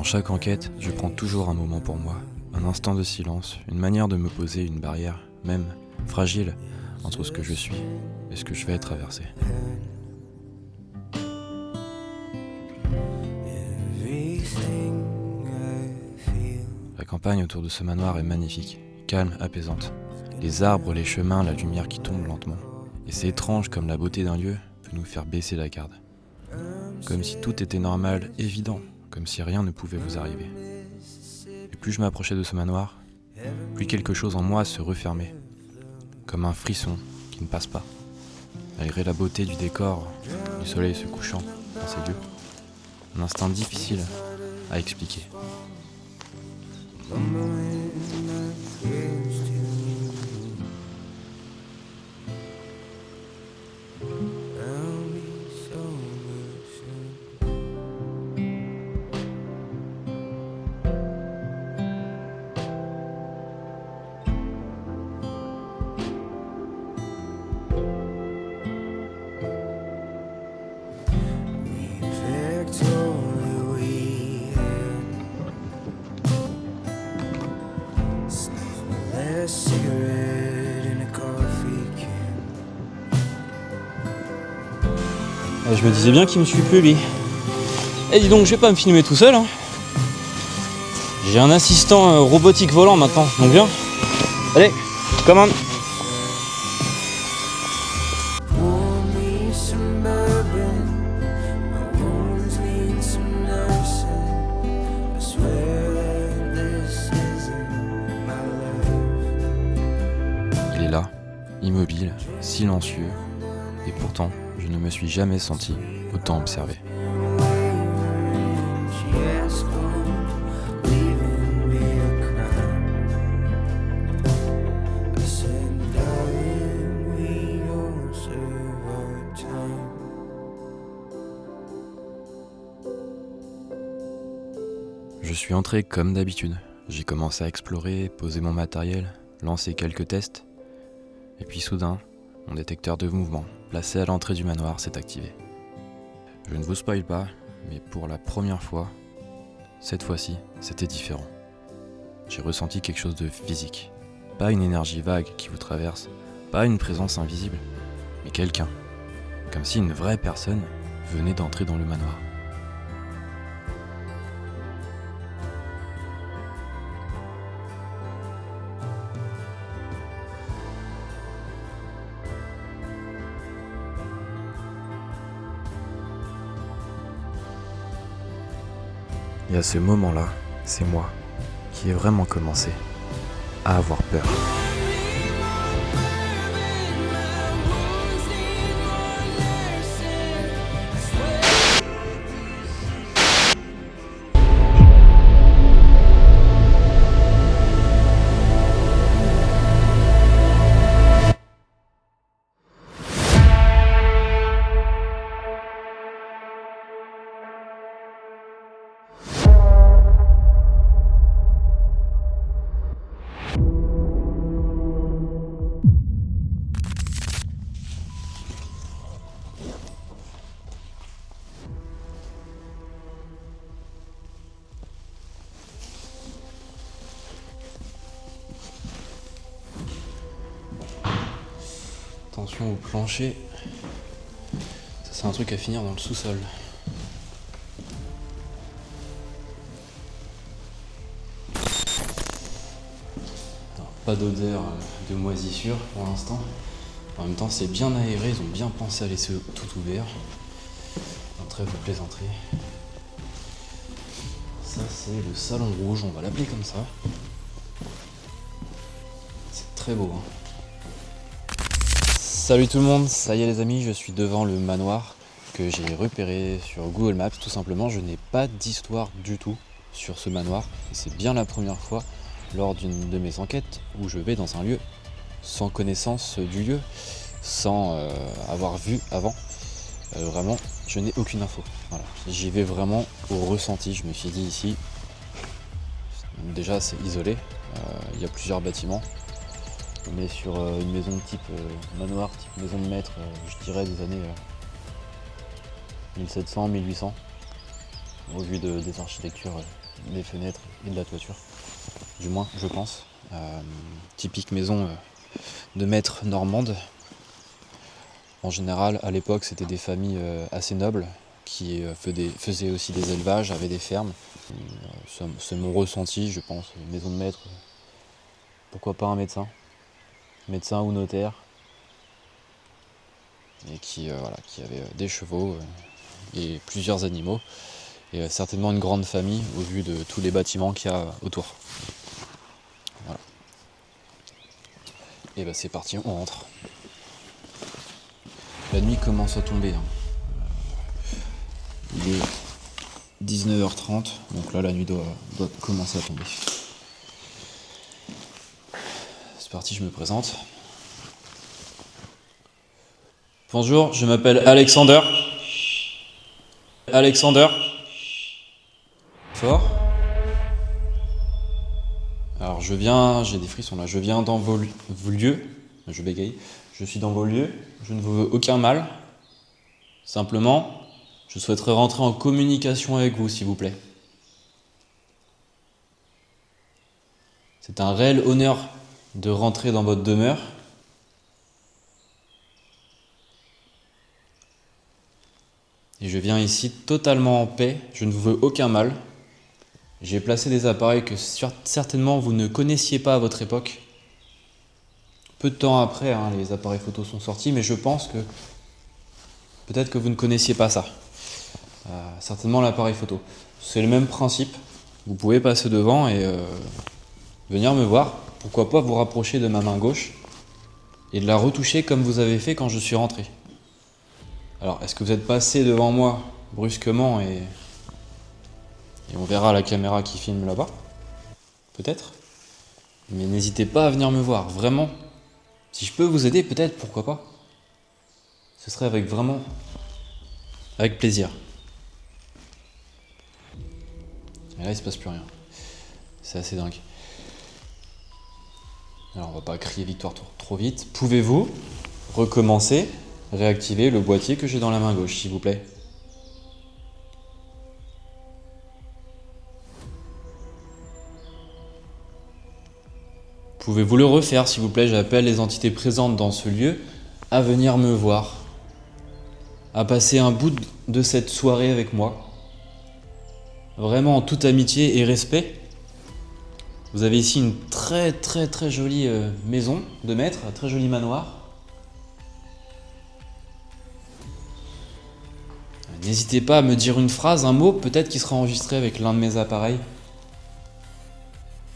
Avant chaque enquête, je prends toujours un moment pour moi, un instant de silence, une manière de me poser une barrière, même fragile, entre ce que je suis et ce que je vais traverser. La campagne autour de ce manoir est magnifique, calme, apaisante. Les arbres, les chemins, la lumière qui tombe lentement. Et c'est étrange comme la beauté d'un lieu peut nous faire baisser la garde. Comme si tout était normal, évident, comme si rien ne pouvait vous arriver. Et plus je m'approchais de ce manoir, plus quelque chose en moi se refermait, comme un frisson qui ne passe pas. Malgré la beauté du décor, du soleil se couchant dans ces lieux, un instinct difficile à expliquer. Je me disais bien qu'il me suit plus lui. Eh dis donc, je vais pas me filmer tout seul hein. J'ai un assistant robotique volant maintenant, donc viens. Allez, commande. Il est là, immobile, silencieux, et pourtant, je ne me suis jamais senti autant observé. Je suis entré comme d'habitude. J'ai commencé à explorer, poser mon matériel, lancer quelques tests, et puis soudain, mon détecteur de mouvement, placé à l'entrée du manoir, s'est activé. Je ne vous spoil pas, mais pour la première fois, cette fois-ci, c'était différent. J'ai ressenti quelque chose de physique. Pas une énergie vague qui vous traverse, pas une présence invisible, mais quelqu'un. Comme si une vraie personne venait d'entrer dans le manoir. Et à ce moment-là, c'est moi qui ai vraiment commencé à avoir peur. Attention au plancher, ça c'est un truc à finir dans le sous-sol. Alors, pas d'odeur de moisissure pour l'instant. En même temps c'est bien aéré, ils ont bien pensé à laisser tout ouvert. Un trêve de plaisanterie. Ça c'est le salon rouge, on va l'appeler comme ça. C'est très beau hein. Salut tout le monde, ça y est les amis, je suis devant le manoir que j'ai repéré sur Google Maps. Tout simplement, je n'ai pas d'histoire du tout sur ce manoir. Et c'est bien la première fois lors d'une de mes enquêtes où je vais dans un lieu sans connaissance du lieu, sans avoir vu avant. Vraiment, je n'ai aucune info. Voilà. J'y vais vraiment au ressenti. Je me suis dit ici, déjà c'est isolé, il y a plusieurs bâtiments. On est sur une maison de type manoir, type maison de maître, je dirais des années 1700, 1800, au vu des architectures des fenêtres et de la toiture. Du moins, je pense. Typique maison de maître normande. En général, à l'époque, c'était des familles assez nobles qui faisaient aussi des élevages, avaient des fermes. C'est mon ressenti, je pense. Une maison de maître, pourquoi pas un médecin ou notaire, et qui avait des chevaux et plusieurs animaux, et certainement une grande famille au vu de tous les bâtiments qu'il y a autour. Voilà. Et bah c'est parti, on rentre. La nuit commence à tomber. Il est 19h30, donc là la nuit doit commencer à tomber. C'est parti, je me présente. Bonjour, je m'appelle Alexander. Fort. Alors j'ai des frissons là, je viens dans vos lieux, je bégaye, je suis dans vos lieux, je ne vous veux aucun mal. Simplement, je souhaiterais rentrer en communication avec vous, s'il vous plaît. C'est un réel honneur de rentrer dans votre demeure. Et je viens ici totalement en paix, je ne vous veux aucun mal. J'ai placé des appareils que certainement vous ne connaissiez pas à votre époque. Peu de temps après, les appareils photo sont sortis, mais je pense que peut-être que vous ne connaissiez pas ça. Certainement l'appareil photo. C'est le même principe. Vous pouvez passer devant et venir me voir. Pourquoi pas vous rapprocher de ma main gauche et de la retoucher comme vous avez fait quand je suis rentré. Alors, est-ce que vous êtes passé devant moi brusquement et on verra la caméra qui filme là-bas? Peut-être. Mais n'hésitez pas à venir me voir, vraiment. Si je peux vous aider, peut-être, pourquoi pas. Ce serait avec plaisir. Et là, il se passe plus rien. C'est assez dingue. Alors, on va pas crier victoire trop vite. Pouvez-vous recommencer, réactiver le boîtier que j'ai dans la main gauche, s'il vous plaît? Pouvez-vous le refaire, s'il vous plaît? J'appelle les entités présentes dans ce lieu à venir me voir, à passer un bout de cette soirée avec moi. Vraiment en toute amitié et respect. Vous avez ici une très très très jolie maison de maître, un très joli manoir. N'hésitez pas à me dire une phrase, un mot, peut-être qui sera enregistré avec l'un de mes appareils.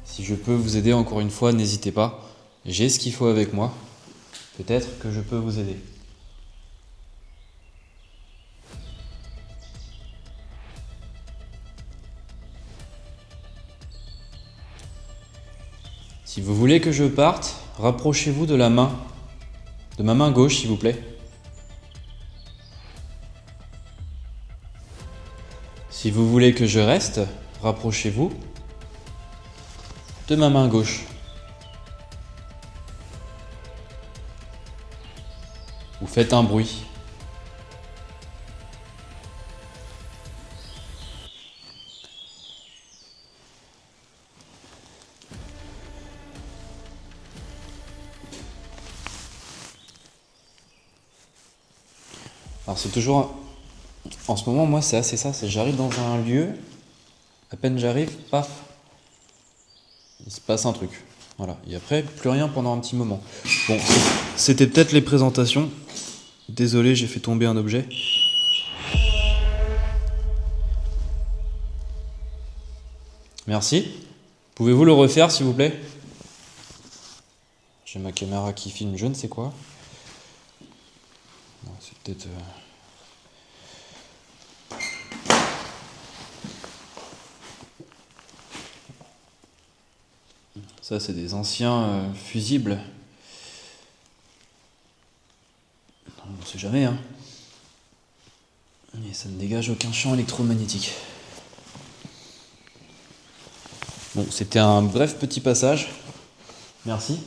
Si je peux vous aider encore une fois, n'hésitez pas. J'ai ce qu'il faut avec moi. Peut-être que je peux vous aider. Si vous voulez que je parte, rapprochez-vous de ma main gauche, s'il vous plaît. Si vous voulez que je reste, rapprochez-vous de ma main gauche. Vous faites un bruit. Alors c'est toujours... En ce moment, moi, c'est assez ça. J'arrive dans un lieu, à peine j'arrive, paf, il se passe un truc. Voilà. Et après, plus rien pendant un petit moment. Bon, c'était peut-être les présentations. Désolé, j'ai fait tomber un objet. Merci. Pouvez-vous le refaire, s'il vous plaît? J'ai ma caméra qui filme je ne sais quoi. Non, c'est peut-être... Ça, c'est des anciens fusibles. On ne sait jamais, hein. Et ça ne dégage aucun champ électromagnétique. Bon, c'était un bref petit passage. Merci.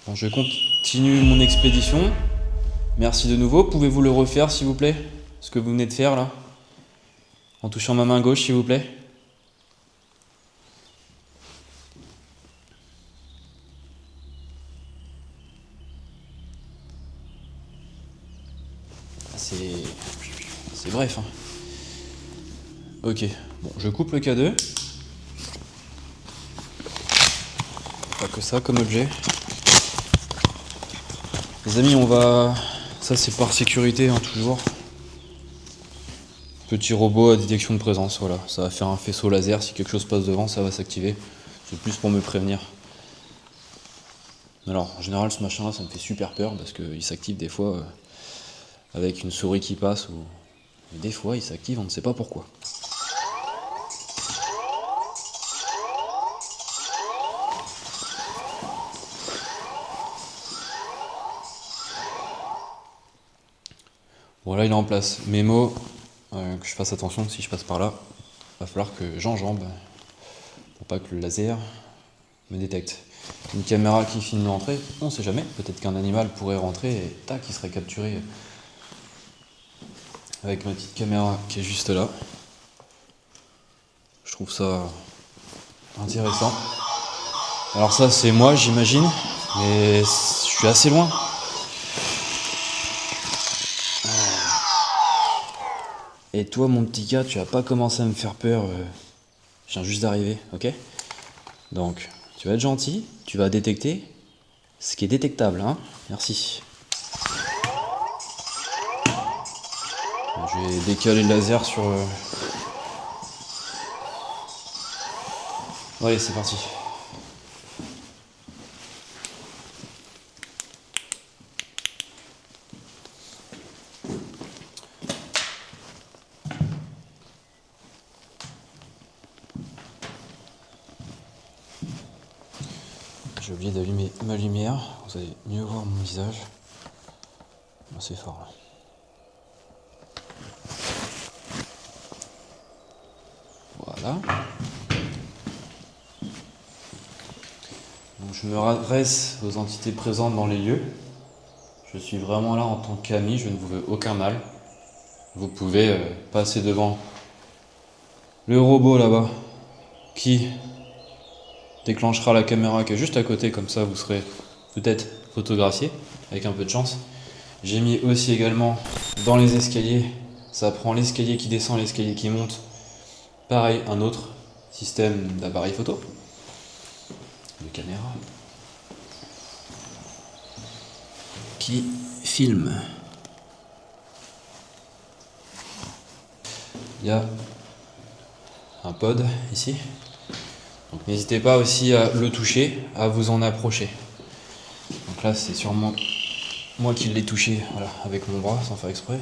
Bon, je continue mon expédition. Merci de nouveau. Pouvez-vous le refaire, s'il vous plaît? Ce que vous venez de faire, là? En touchant ma main gauche, s'il vous plaît. C'est bref. Hein. Ok, bon, je coupe le K2. Pas que ça comme objet. Les amis, on va... Ça c'est par sécurité, hein, toujours. Petit robot à détection de présence, voilà. Ça va faire un faisceau laser, si quelque chose passe devant, ça va s'activer. C'est plus pour me prévenir. Alors, en général, ce machin-là, ça me fait super peur, parce qu'il s'active des fois avec une souris qui passe, ou... Et des fois, il s'active, on ne sait pas pourquoi. Bon, là, il est en place. Mémo, que je fasse attention, si je passe par là, va falloir que j'enjambe, pour pas que le laser me détecte. Une caméra qui filme l'entrée, on sait jamais, peut-être qu'un animal pourrait rentrer et tac, il serait capturé avec ma petite caméra qui est juste là. Je trouve ça intéressant. Alors ça c'est moi j'imagine, mais je suis assez loin. Et toi mon petit gars, tu vas pas commencer à me faire peur, je viens juste d'arriver, ok? Donc, tu vas être gentil, tu vas détecter ce qui est détectable, hein? Merci. Je vais décaler le laser sur... Allez, c'est parti. J'ai oublié d'allumer ma lumière, vous allez mieux voir mon visage. C'est fort là. Voilà. Donc je me adresse aux entités présentes dans les lieux. Je suis vraiment là en tant qu'ami, je ne vous veux aucun mal. Vous pouvez passer devant le robot là-bas qui déclenchera la caméra qui est juste à côté, comme ça vous serez peut-être photographié avec un peu de chance. J'ai mis aussi également dans les escaliers, ça prend l'escalier qui descend, l'escalier qui monte. Pareil, un autre système d'appareil photo, de caméra, qui filme. Il y a un pod ici, donc n'hésitez pas aussi à le toucher, à vous en approcher. Donc là c'est sûrement moi qui l'ai touché, voilà, avec mon bras sans faire exprès.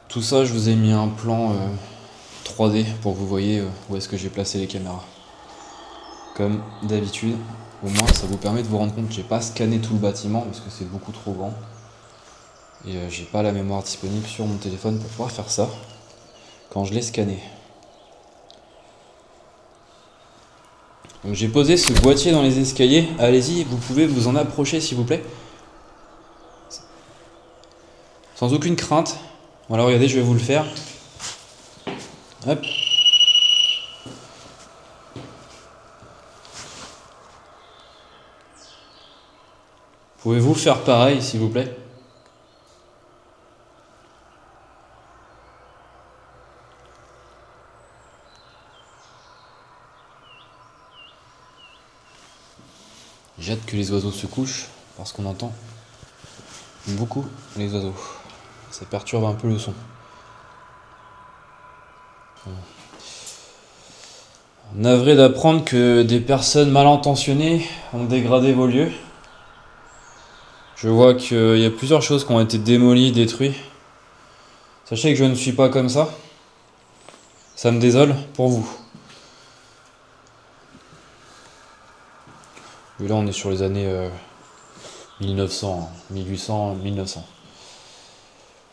Tout ça, je vous ai mis un plan 3D pour que vous voyez où est-ce que j'ai placé les caméras. Comme d'habitude, au moins ça vous permet de vous rendre compte que j'ai pas scanné tout le bâtiment parce que c'est beaucoup trop grand. Et j'ai pas la mémoire disponible sur mon téléphone pour pouvoir faire ça quand je l'ai scanné. Donc j'ai posé ce boîtier dans les escaliers. Allez-y, vous pouvez vous en approcher s'il vous plaît. Sans aucune crainte. Voilà, regardez, je vais vous le faire. Hop. Pouvez-vous faire pareil, s'il vous plaît? J'ai hâte que les oiseaux se couchent, parce qu'on entend beaucoup les oiseaux. Ça perturbe un peu le son. Navré d'apprendre que des personnes mal intentionnées ont dégradé vos lieux. Je vois qu'il y a plusieurs choses qui ont été démolies, détruites. Sachez que je ne suis pas comme ça. Ça me désole pour vous. Et là on est sur les années 1900, 1800, 1900.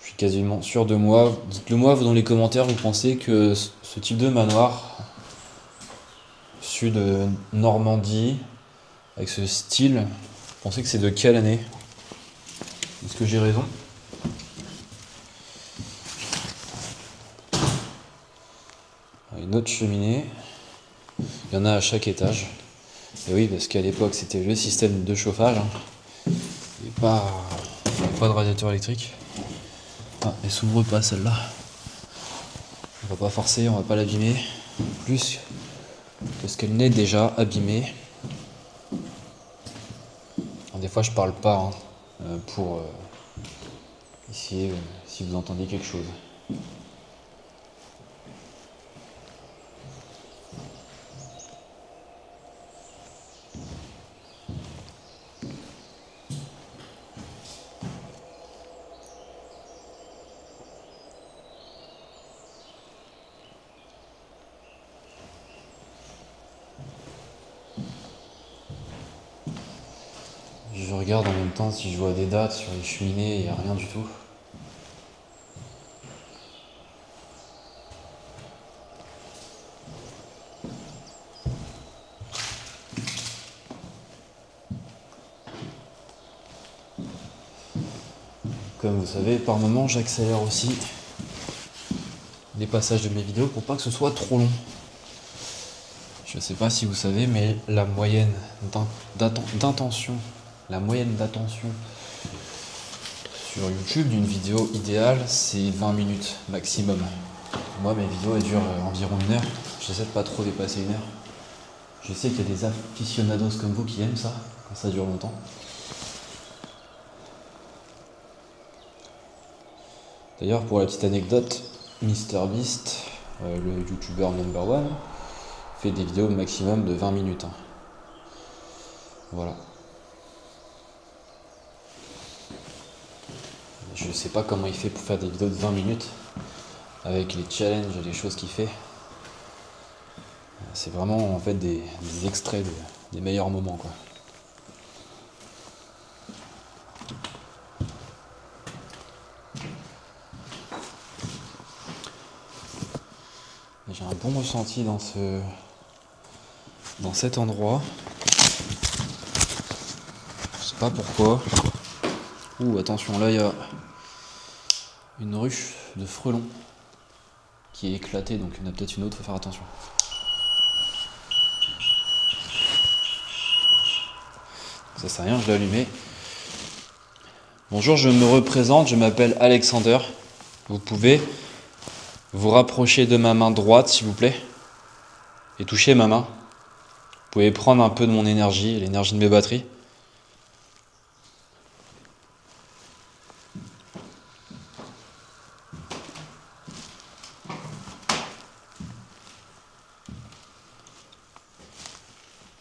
Je suis quasiment sûr de moi. Dites-le moi vous dans les commentaires, vous pensez que ce type de manoir, sud de Normandie, avec ce style, vous pensez que c'est de quelle année? Est-ce que j'ai raison? Une autre cheminée. Il y en a à chaque étage. Et oui, parce qu'à l'époque, c'était le système de chauffage. Et Pas de radiateur électrique. Ah, elle s'ouvre pas celle-là. On va pas forcer, on va pas l'abîmer. Plus parce qu'elle n'est déjà abîmée. Alors, des fois je parle pas pour essayer si vous entendez quelque chose. Je regarde en même temps si je vois des dates sur les cheminées, il n'y a rien du tout. Comme vous savez, par moment j'accélère aussi les passages de mes vidéos pour pas que ce soit trop long. Je sais pas si vous savez, mais la moyenne d'intention, la moyenne d'attention sur YouTube d'une vidéo idéale, c'est 20 minutes maximum. Moi, mes vidéos, elles durent environ 1 heure. J'essaie de pas trop dépasser 1 heure. Je sais qu'il y a des aficionados comme vous qui aiment ça, quand ça dure longtemps. D'ailleurs, pour la petite anecdote, MrBeast, le YouTuber number one, fait des vidéos maximum de 20 minutes. Voilà. Je sais pas comment il fait pour faire des vidéos de 20 minutes avec les challenges et les choses qu'il fait. C'est vraiment en fait des extraits des meilleurs moments, quoi. J'ai un bon ressenti dans cet endroit. Je sais pas pourquoi. Ouh, attention, là il y a une ruche de frelons qui est éclatée, donc il y en a peut-être une autre, faut faire attention. Ça sert à rien, je l'ai allumé. Bonjour, je me représente, je m'appelle Alexander. Vous pouvez vous rapprocher de ma main droite, s'il vous plaît, et toucher ma main. Vous pouvez prendre un peu de mon énergie, l'énergie de mes batteries.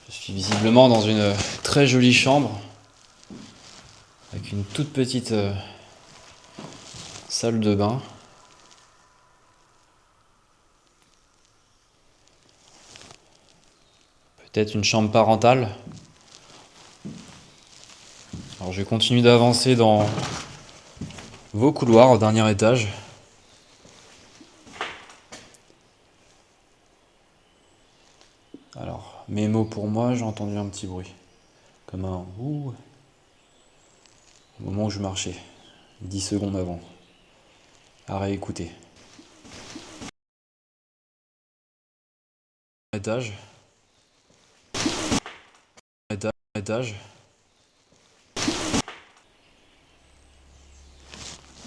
Je suis visiblement dans une très jolie chambre, avec une toute petite salle de bain. Peut-être une chambre parentale. Alors je continue d'avancer dans vos couloirs au dernier étage. Alors, mes mots pour moi, j'ai entendu un petit bruit. Comme un ouh au moment où je marchais. 10 secondes avant. À réécouter. Étage. Étage.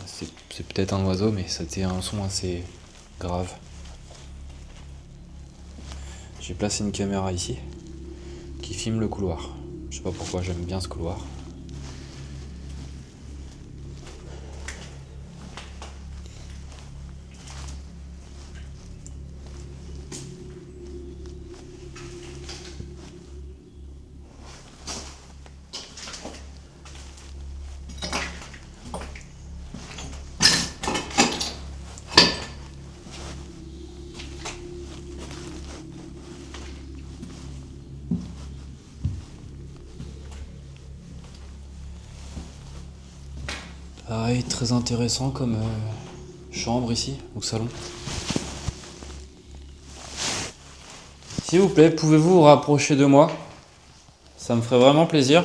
C'est peut-être un oiseau, mais c'était un son assez grave. J'ai placé une caméra ici qui filme le couloir. Je sais pas pourquoi j'aime bien ce couloir. Pareil, très intéressant comme chambre ici, ou salon. S'il vous plaît, pouvez-vous vous rapprocher de moi? Ça me ferait vraiment plaisir.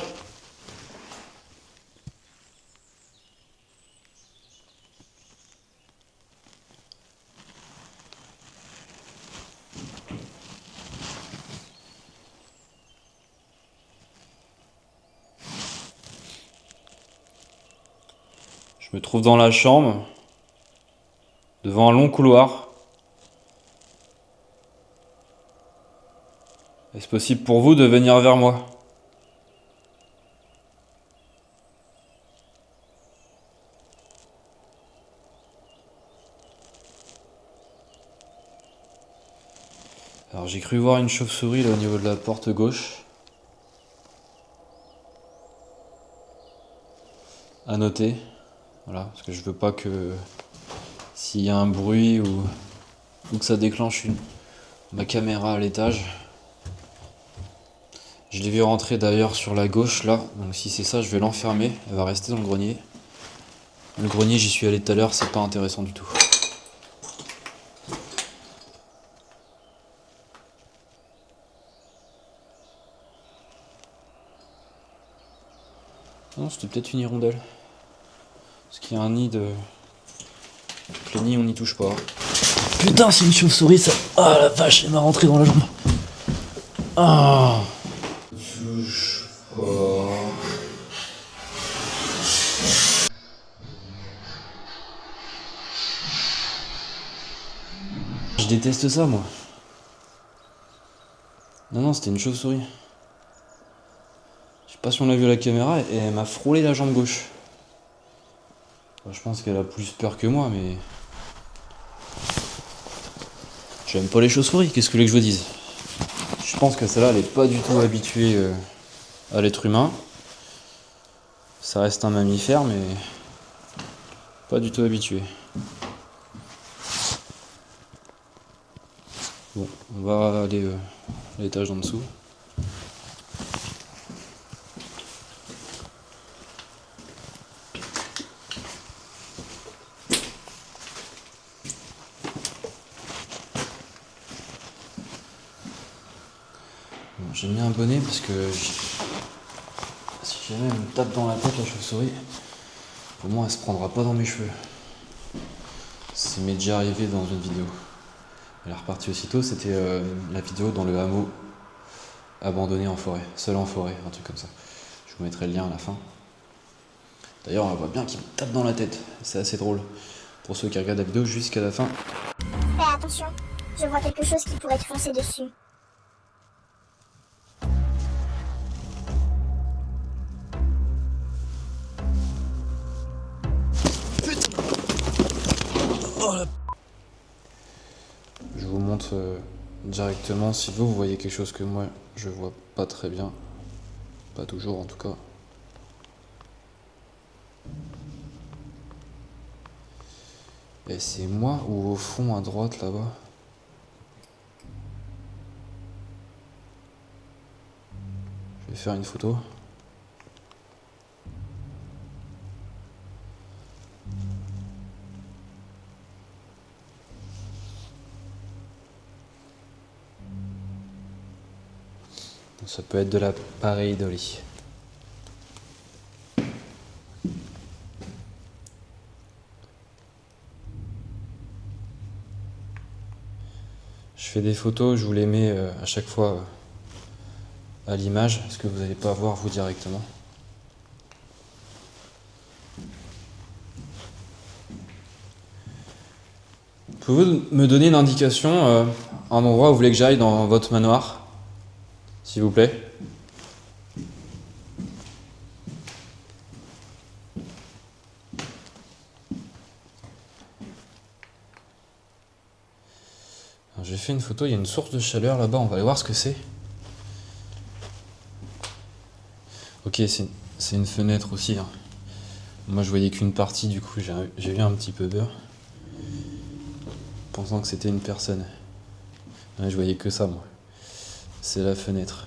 Je me trouve dans la chambre, devant un long couloir. Est-ce possible pour vous de venir vers moi ? Alors j'ai cru voir une chauve-souris là au niveau de la porte gauche. À noter, voilà, parce que je veux pas que s'il y a un bruit ou que ça déclenche ma caméra à l'étage. Je l'ai vu rentrer d'ailleurs sur la gauche là, donc si c'est ça je vais l'enfermer, elle va rester dans le grenier. Le grenier j'y suis allé tout à l'heure, c'est pas intéressant du tout. Non, c'était peut-être une hirondelle. Parce qu'il y a un nid de... Donc les nids on n'y touche pas. Putain c'est une chauve-souris ça. Ah la vache, elle m'a rentré dans la jambe. Ah. Touche pas. Je déteste ça moi. Non, c'était une chauve-souris. Je sais pas si on l'a vu à la caméra et elle m'a frôlé la jambe gauche. Je pense qu'elle a plus peur que moi, mais... J'aime pas les chauves-souris, qu'est-ce que vous voulez que je vous dise ? Je pense que celle-là, elle est pas du tout habituée à l'être humain. Ça reste un mammifère, mais... pas du tout habitué. Bon, on va aller à l'étage en dessous. Bon, j'ai mis un bonnet parce que si jamais elle me tape dans la tête la chauve-souris, au moins elle se prendra pas dans mes cheveux. Ça m'est déjà arrivé dans une vidéo. Elle est repartie aussitôt, c'était la vidéo dans le hameau abandonné en forêt, seul en forêt, un truc comme ça. Je vous mettrai le lien à la fin. D'ailleurs, on voit bien qu'il me tape dans la tête, c'est assez drôle. Pour ceux qui regardent la vidéo jusqu'à la fin. Fais attention, je vois quelque chose qui pourrait te foncer dessus. Je vous montre directement si vous voyez quelque chose que moi je vois pas très bien. Pas toujours en tout cas. Et c'est moi ou au fond à droite là-bas ? Je vais faire une photo. Ça peut être de la pareidolie. Je fais des photos, je vous les mets à chaque fois à l'image, parce que vous n'allez pas voir vous directement. Pouvez-vous me donner une indication, un endroit où vous voulez que j'aille dans votre manoir ? S'il vous plaît. J'ai fait une photo, il y a une source de chaleur là-bas, on va aller voir ce que c'est. Ok, c'est une fenêtre aussi. Hein. Moi je voyais qu'une partie, du coup j'ai eu un petit peu peur. Pensant que c'était une personne. Ouais, je voyais que ça moi. C'est la fenêtre.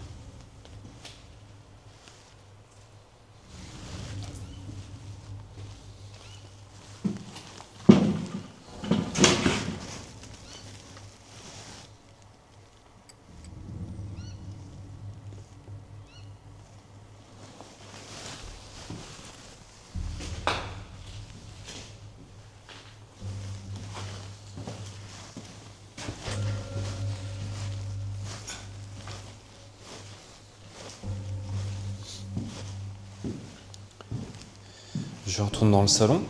Je retourne dans le salon.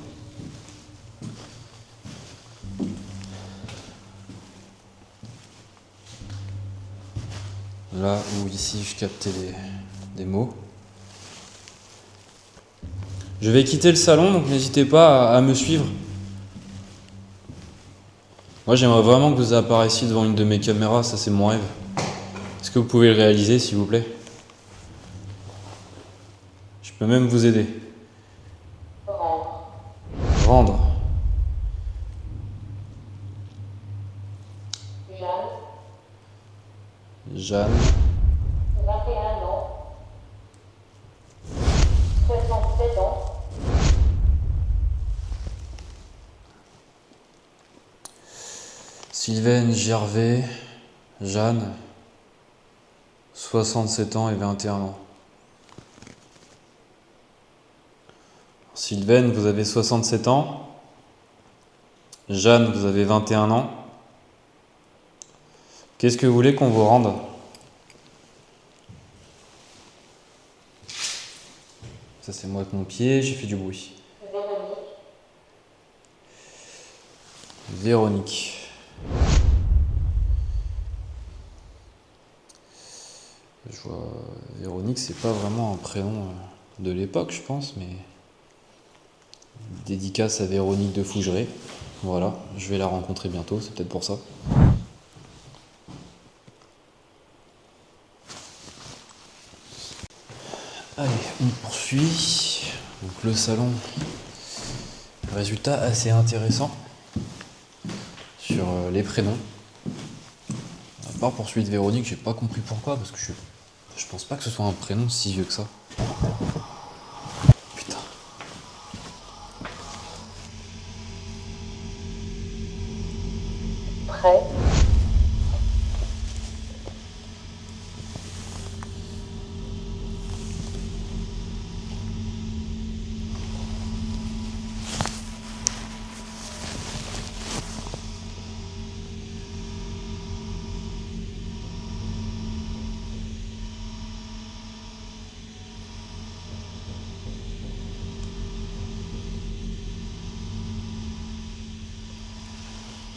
là où ici je captais des mots. Je vais quitter le salon, donc n'hésitez pas à me suivre. Moi j'aimerais vraiment que vous apparaissiez devant une de mes caméras, ça c'est mon rêve. Est-ce que vous pouvez le réaliser s'il vous plaît? Je peux même vous aider. Rendre. Jeanne. 21 ans. 67 ans. Sylvaine Gervais. Jeanne. 67 ans et 21 ans. Sylvaine, vous avez 67 ans. Jeanne, vous avez 21 ans. Qu'est-ce que vous voulez qu'on vous rende? Ça c'est moi avec mon pied, j'ai fait du bruit. Véronique. Je vois, Véronique, c'est pas vraiment un prénom de l'époque, je pense, mais dédicace à Véronique de Fougeray. Voilà, je vais la rencontrer bientôt, c'est peut-être pour ça. Allez, on poursuit. Donc le salon, résultat assez intéressant sur les prénoms. À part pour celui de Véronique, j'ai pas compris pourquoi, parce que je pense pas que ce soit un prénom si vieux que ça. Putain. Prêt.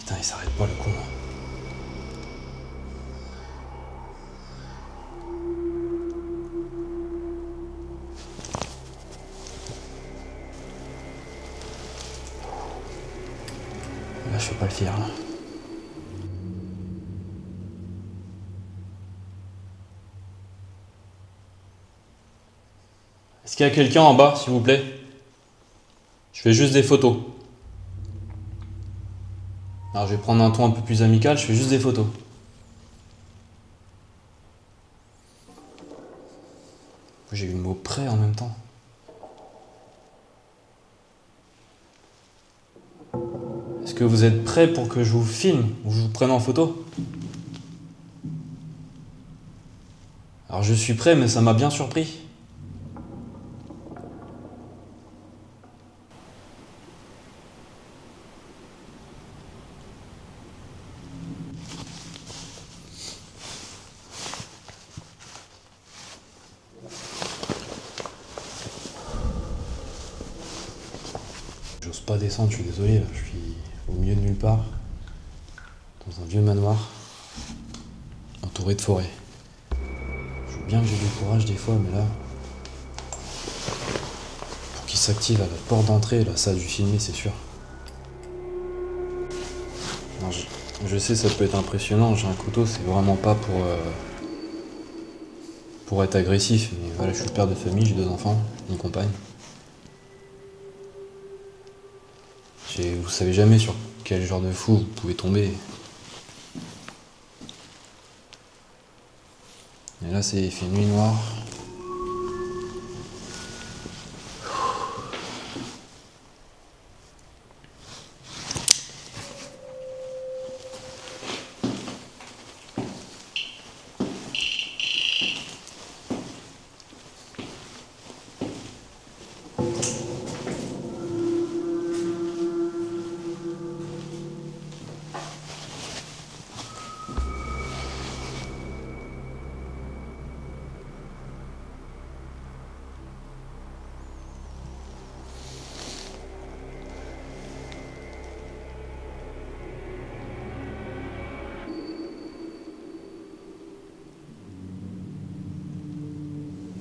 Putain, il s'arrête pas le con. Là, je fais pas le fier, là. Est-ce qu'il y a quelqu'un en bas, s'il vous plaît? Je fais juste des photos. Alors, je vais prendre un ton un peu plus amical, je fais juste des photos. J'ai eu le mot prêt en même temps. Est-ce que vous êtes prêts pour que je vous filme ou je vous prenne en photo? Alors je suis prêt, mais ça m'a bien surpris. J'ose pas descendre, je suis désolé, là. Je suis au milieu de nulle part, dans un vieux manoir, entouré de forêt. Je veux bien que j'ai du courage des fois, mais là, pour qu'il s'active à la porte d'entrée, là, ça a dû filmer, c'est sûr. Non, je sais, ça peut être impressionnant, j'ai un couteau, c'est vraiment pas pour être agressif, mais voilà, je suis père de famille, j'ai 2 enfants, une compagne. Vous savez jamais sur quel genre de fou vous pouvez tomber. Et là, il fait nuit noire.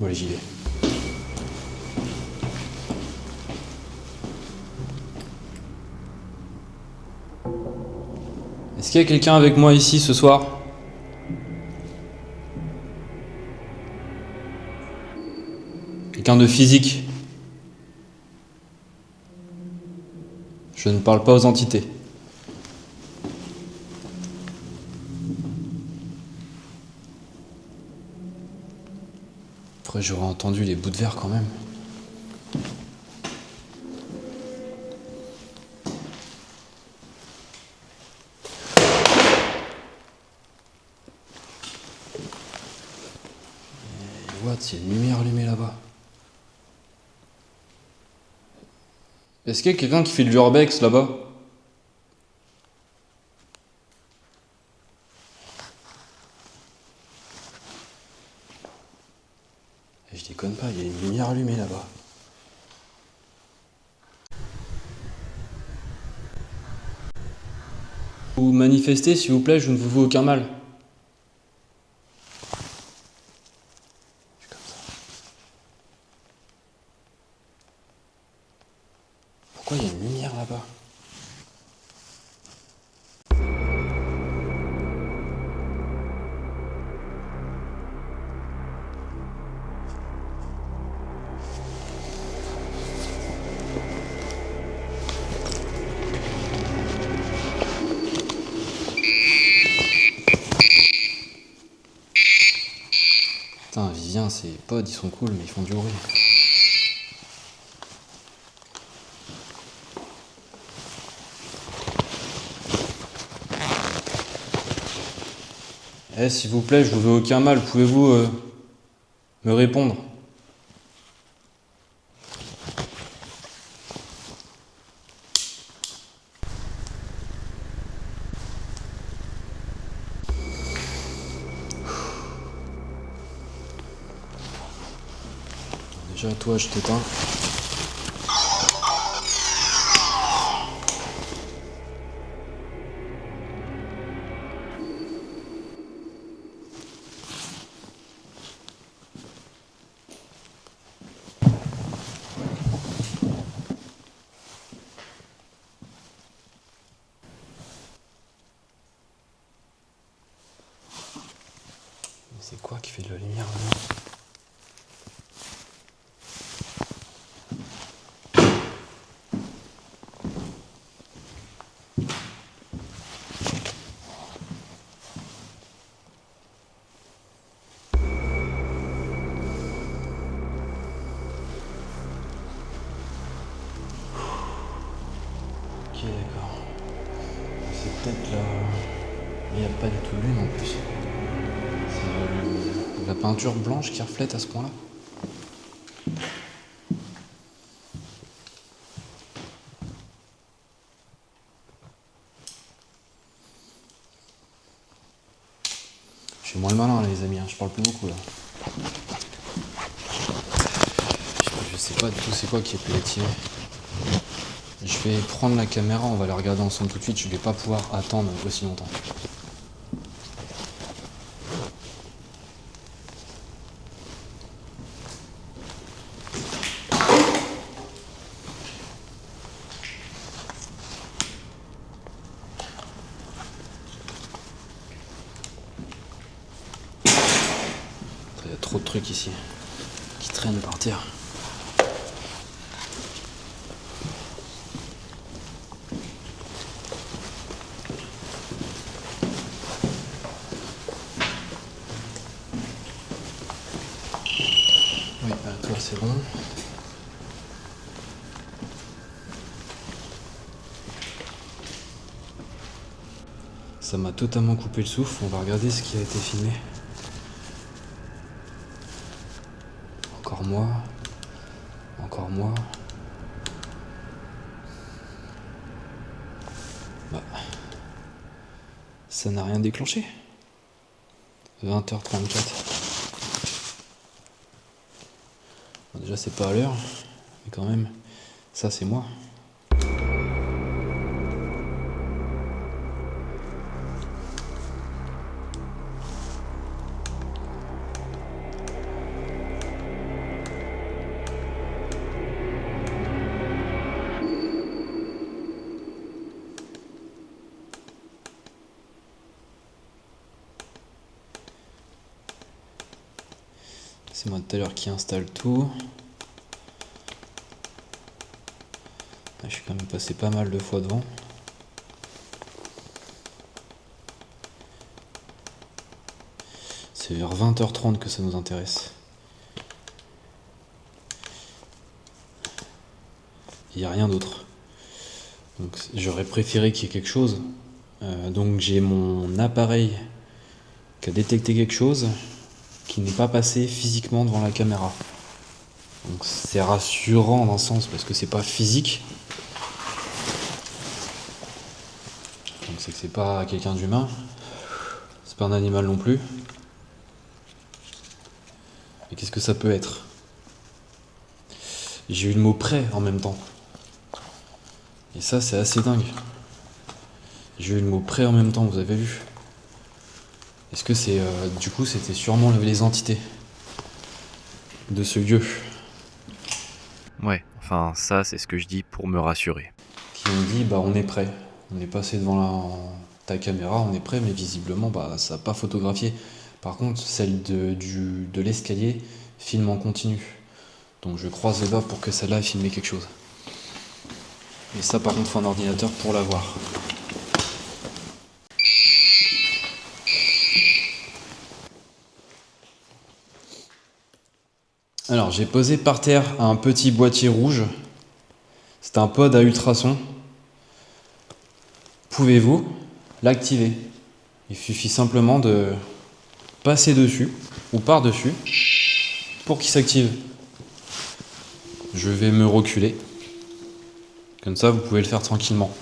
Bon allez, j'y vais. Est-ce qu'il y a quelqu'un avec moi ici ce soir? Quelqu'un de physique? Je ne parle pas aux entités. Après, j'aurais entendu les bouts de verre quand même. Et what, il y a une lumière allumée là-bas. Est-ce qu'il y a quelqu'un qui fait de l'urbex là-bas? Et je déconne pas, il y a une lumière allumée là-bas. Vous manifestez, s'il vous plaît, je ne vous veux aucun mal. Je suis comme ça. Pourquoi il y a une lumière là-bas? Putain, Vivien, ses pods, ils sont cool, mais ils font du bruit. Eh, s'il vous plaît, je vous veux aucun mal, pouvez-vous me répondre? Déjà, toi, je t'éteins. C'est quoi qui fait de la lumière là? Ok, d'accord. C'est peut-être là. Mais il n'y a pas du tout de lune en plus. C'est la peinture blanche qui reflète à ce point-là. Je suis moins le malin, les amis, hein. Je parle plus beaucoup là. Je sais pas du tout c'est quoi qui est pelletier. Je vais prendre la caméra, on va la regarder ensemble tout de suite. Je vais pas pouvoir attendre aussi longtemps. Il y a trop de trucs ici qui traînent par terre. Oui, toi c'est bon. Ça m'a totalement coupé le souffle, on va regarder ce qui a été filmé. Encore moi. Encore moi. Bah. Ça n'a rien déclenché. 20h34. Bon, déjà c'est pas à l'heure, mais quand même, ça c'est moi. C'est moi tout à l'heure qui installe tout. Je suis quand même passé pas mal de fois devant. C'est vers 20h30 que ça nous intéresse. Il n'y a rien d'autre. Donc j'aurais préféré qu'il y ait quelque chose. Donc j'ai mon appareil qui a détecté quelque chose qui n'est pas passé physiquement devant la caméra. Donc c'est rassurant dans un sens parce que c'est pas physique. Donc c'est que c'est pas quelqu'un d'humain. C'est pas un animal non plus. Et qu'est-ce que ça peut être? J'ai eu le mot prêt en même temps. Et ça c'est assez dingue. J'ai eu le mot prêt en même temps, vous avez vu? Est-ce que c'est... du coup c'était sûrement les entités de ce lieu. Ouais, enfin ça c'est ce que je dis pour me rassurer. Qui ont dit bah on est prêt. On est passé devant ta caméra, on est prêt, mais visiblement bah ça n'a pas photographié. Par contre celle de l'escalier filme en continu. Donc je croise les doigts pour que celle-là ait filmé quelque chose. Et ça par contre faut un ordinateur pour la voir. Alors j'ai posé par terre un petit boîtier rouge. C'est un pod à ultrasons. Pouvez-vous l'activer? Il suffit simplement de passer dessus ou par-dessus pour qu'il s'active. Je vais me reculer. Comme ça, vous pouvez le faire tranquillement.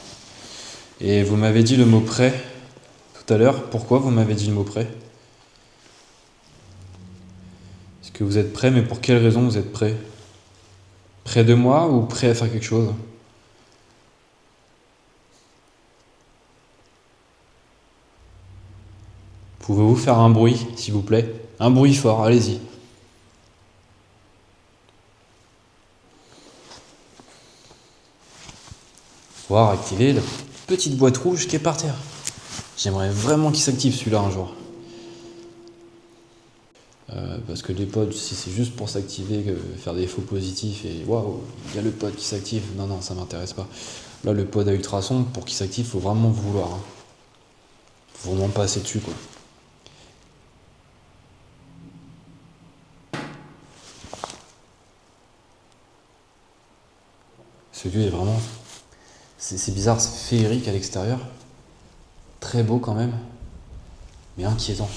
Et vous m'avez dit le mot prêt tout à l'heure. Pourquoi vous m'avez dit le mot prêt? Est-ce que vous êtes prêt, mais pour quelle raison vous êtes prêt? Près de moi ou prêt à faire quelque chose? Pouvez-vous faire un bruit, s'il vous plaît? Un bruit fort, allez-y. Voir activer la petite boîte rouge qui est par terre. J'aimerais vraiment qu'il s'active celui-là un jour. Parce que les pods, si c'est juste pour s'activer, faire des faux positifs et waouh, il y a le pod qui s'active, non, ça m'intéresse pas. Là, le pod à ultrasons, pour qu'il s'active, faut vraiment vouloir. Hein. Faut vraiment passer dessus, quoi. Ce lieu est vraiment... C'est bizarre, c'est féerique à l'extérieur. Très beau quand même, mais inquiétant.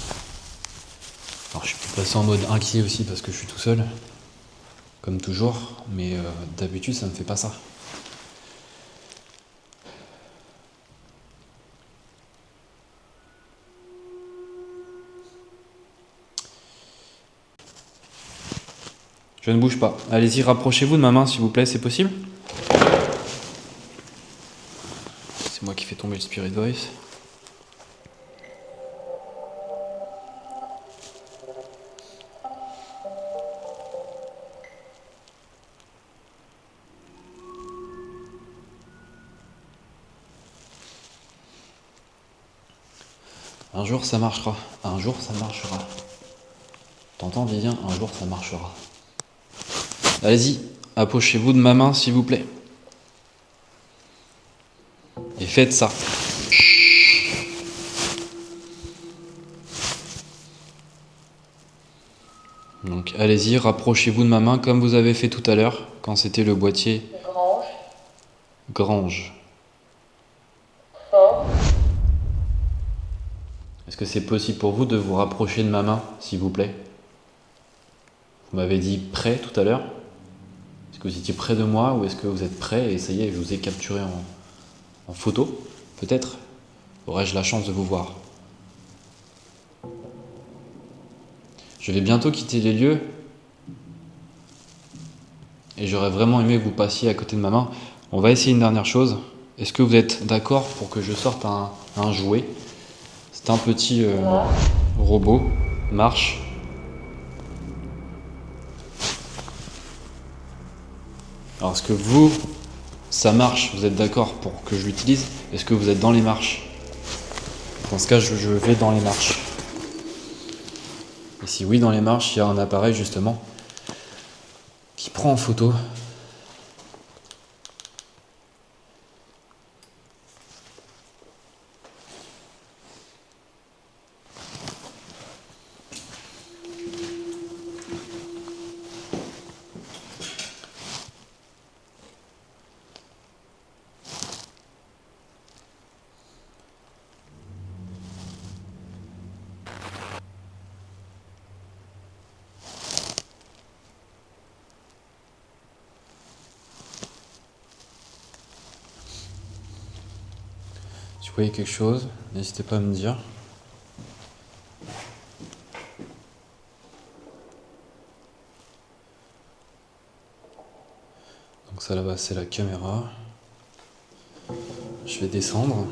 Alors je suis passé en mode inquiet aussi parce que je suis tout seul, comme toujours, mais d'habitude ça ne fait pas ça. Je ne bouge pas. Allez-y, rapprochez-vous de ma main s'il vous plaît, c'est possible? C'est moi qui fais tomber le Spirit Voice. Un jour ça marchera. Un jour ça marchera. T'entends Vivien? Un jour ça marchera. Allez-y, approchez-vous de ma main s'il vous plaît. Et faites ça. Donc allez-y, rapprochez-vous de ma main comme vous avez fait tout à l'heure, quand c'était le boîtier Grange. Fort. Est-ce que c'est possible pour vous de vous rapprocher de ma main, s'il vous plaît? Vous m'avez dit prêt tout à l'heure. Est-ce que vous étiez près de moi ou est-ce que vous êtes prêt et ça y est, je vous ai capturé en photo? Peut-être aurais-je la chance de vous voir. Je vais bientôt quitter les lieux et j'aurais vraiment aimé que vous passiez à côté de ma main. On va essayer une dernière chose. Est-ce que vous êtes d'accord pour que je sorte un jouet? C'est un petit robot, marche. Alors est-ce que vous, ça marche, vous êtes d'accord pour que je l'utilise? Est-ce que vous êtes dans les marches? Dans ce cas, je vais dans les marches. Et si oui, dans les marches, il y a un appareil justement qui prend en photo. Si vous voyez quelque chose, n'hésitez pas à me dire. Donc ça là-bas, c'est la caméra. Je vais descendre.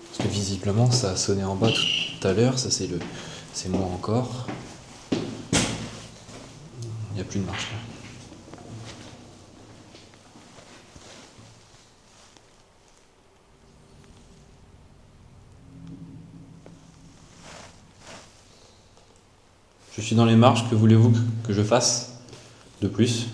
Parce que visiblement, ça a sonné en bas tout à l'heure. Ça, c'est moi encore. Il n'y a plus de marche là. Je suis dans les marches, que voulez-vous que je fasse de plus?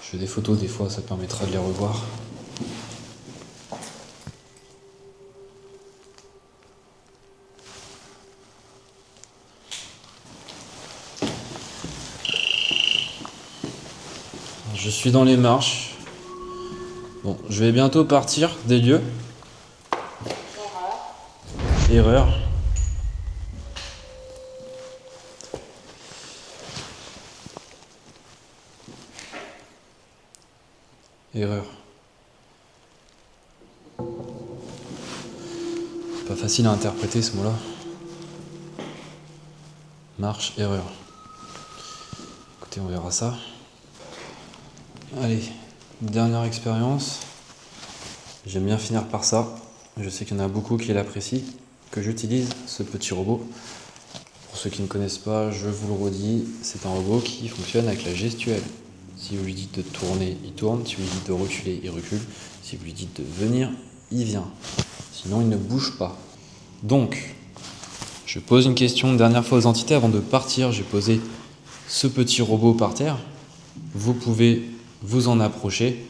Je fais des photos des fois, ça permettra de les revoir. Je suis dans les marches. Bon, je vais bientôt partir des lieux. Erreur. Erreur. C'est pas facile à interpréter ce mot-là. Marche, erreur. Écoutez, on verra ça. Allez, dernière expérience. J'aime bien finir par ça. Je sais qu'il y en a beaucoup qui l'apprécient, que j'utilise ce petit robot. Pour ceux qui ne connaissent pas, je vous le redis, c'est un robot qui fonctionne avec la gestuelle. Si vous lui dites de tourner, il tourne. Si vous lui dites de reculer, il recule. Si vous lui dites de venir, il vient. Sinon, il ne bouge pas. Donc, je pose une question une dernière fois aux entités avant de partir. J'ai posé ce petit robot par terre. Vous pouvez vous en approcher,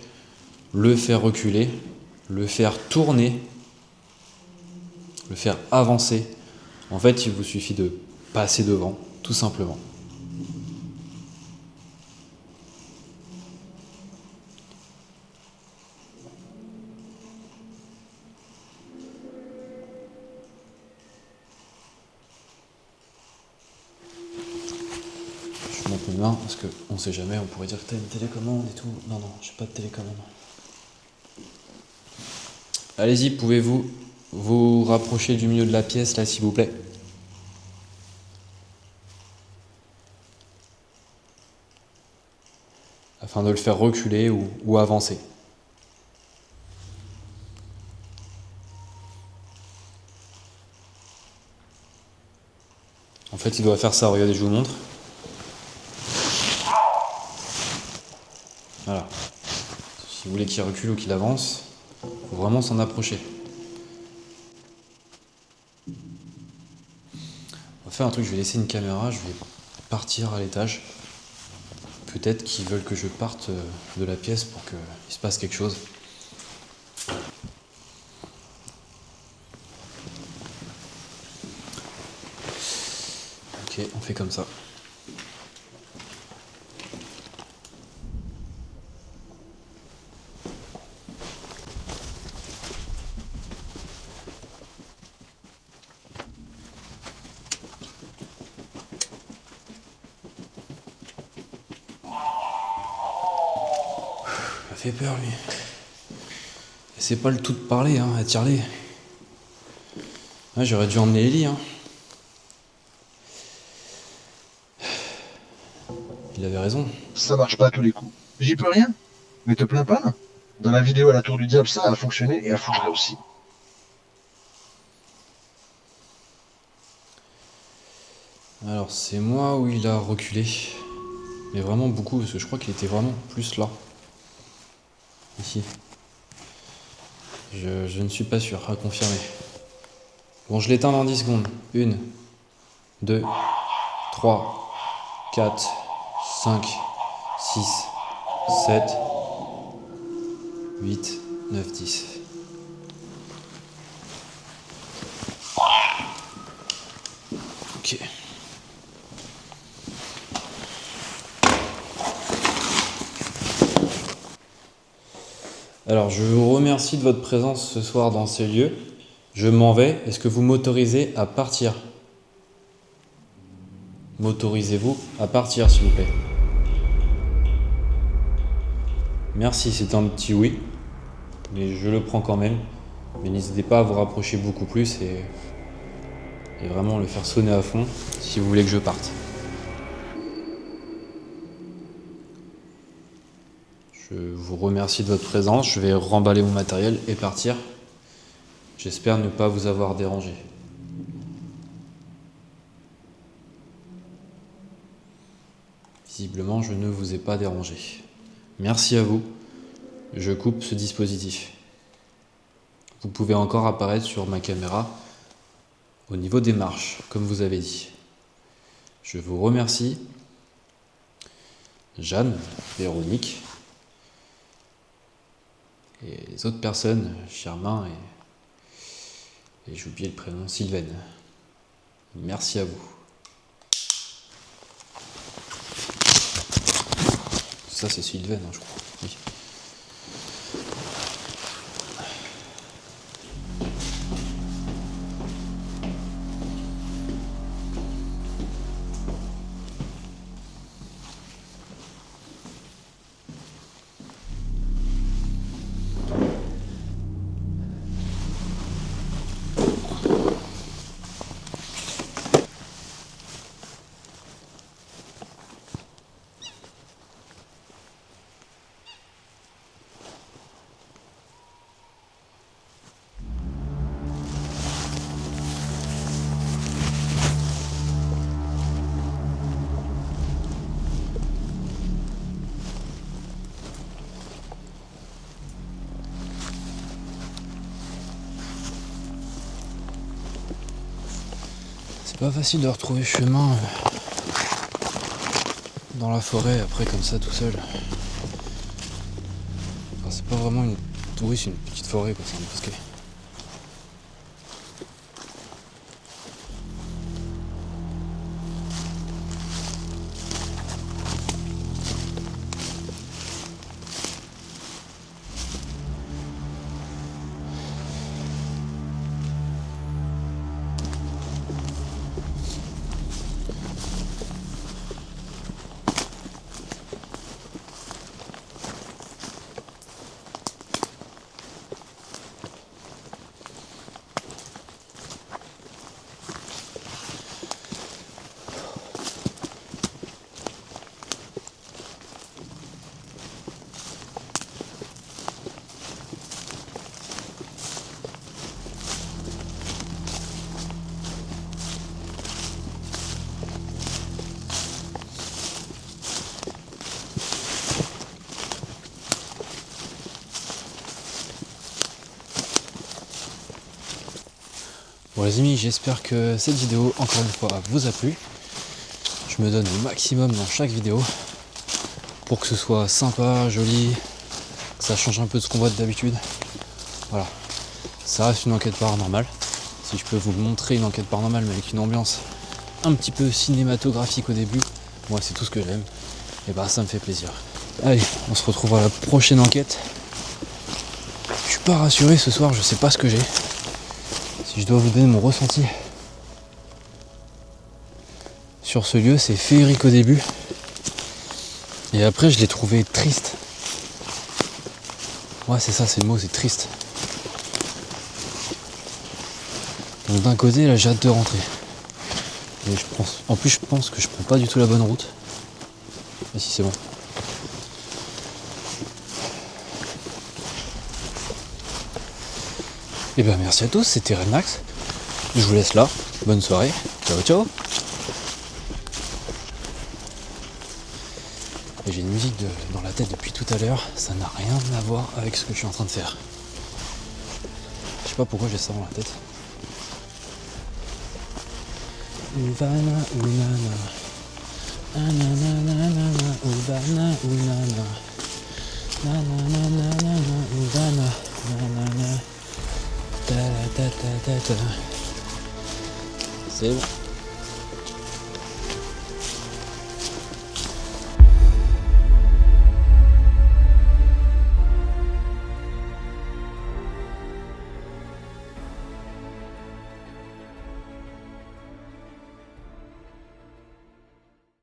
le faire reculer, le faire tourner, le faire avancer. En fait, il vous suffit de passer devant, tout simplement. Je monte mes mains parce qu'on ne sait jamais, on pourrait dire que tu as une télécommande et tout. Non, non, j'ai pas de télécommande. Allez-y, pouvez-vous vous rapprocher du milieu de la pièce, là, s'il vous plaît? Afin de le faire reculer ou avancer. En fait, il doit faire ça, regardez, je vous montre. Voilà. Si vous voulez qu'il recule ou qu'il avance, il faut vraiment s'en approcher. On va faire un truc, je vais laisser une caméra, je vais partir à l'étage. Peut-être qu'ils veulent que je parte de la pièce pour qu'il se passe quelque chose. Ok, on fait comme ça. Il m'a fait peur, lui. Et c'est pas le tout de parler, hein, attire-les. Ouais, j'aurais dû emmener Ellie, hein. Il avait raison. Ça marche pas à tous les coups. J'y peux rien. Mais te plains pas. Dans la vidéo à la tour du diable, ça a fonctionné et elle fonctionnerait aussi. Alors c'est moi où il a reculé. Mais vraiment beaucoup, parce que je crois qu'il était vraiment plus là. Ici. Je ne suis pas sûr, à confirmer. Bon, je l'éteins dans 10 secondes. 1, 2, 3, 4, 5, 6, 7, 8, 9, 10. Ok. Alors, je vous remercie de votre présence ce soir dans ces lieux. Je m'en vais. Est-ce que vous m'autorisez à partir? M'autorisez-vous à partir, s'il vous plaît? Merci, c'est un petit oui, mais je le prends quand même. Mais n'hésitez pas à vous rapprocher beaucoup plus et vraiment le faire sonner à fond si vous voulez que je parte. Je vous remercie de votre présence. Je vais remballer mon matériel et partir. J'espère ne pas vous avoir dérangé. Visiblement, je ne vous ai pas dérangé. Merci à vous. Je coupe ce dispositif. Vous pouvez encore apparaître sur ma caméra au niveau des marches, comme vous avez dit. Je vous remercie. Jeanne, Véronique et les autres personnes, Germain et j'ai oublié le prénom, Sylvaine. Merci à vous. Ça c'est Sylvaine, je crois. Oui. C'est pas facile de retrouver chemin dans la forêt après comme ça tout seul. Enfin, c'est pas vraiment une... Oui, c'est une petite forêt quoi, c'est un bosquet. Bon les amis, j'espère que cette vidéo, encore une fois, vous a plu. Je me donne au maximum dans chaque vidéo pour que ce soit sympa, joli, que ça change un peu de ce qu'on voit d'habitude. Voilà, ça reste une enquête paranormale. Si je peux vous montrer une enquête paranormale mais avec une ambiance un petit peu cinématographique au début, moi c'est tout ce que j'aime, et bah ça me fait plaisir. Allez, on se retrouve à la prochaine enquête. Je suis pas rassuré ce soir, je sais pas ce que j'ai. Si je dois vous donner mon ressenti sur ce lieu, c'est féerique au début. Et après, je l'ai trouvé triste. Ouais, c'est ça, c'est le mot, c'est triste. Donc d'un côté, là, j'ai hâte de rentrer. Et en plus, je pense que je prends pas du tout la bonne route. Ah si, c'est bon. Et ben merci à tous, c'était Renmax. Je vous laisse là. Bonne soirée. Ciao ciao. Et j'ai une musique dans la tête depuis tout à l'heure. Ça n'a rien à voir avec ce que je suis en train de faire. Je sais pas pourquoi j'ai ça dans la tête. Ouvana, ounana. Ananana, ouvana, ounana. Nananana, ouvana, nanana. Ta ta ta ta ta. C'est bon.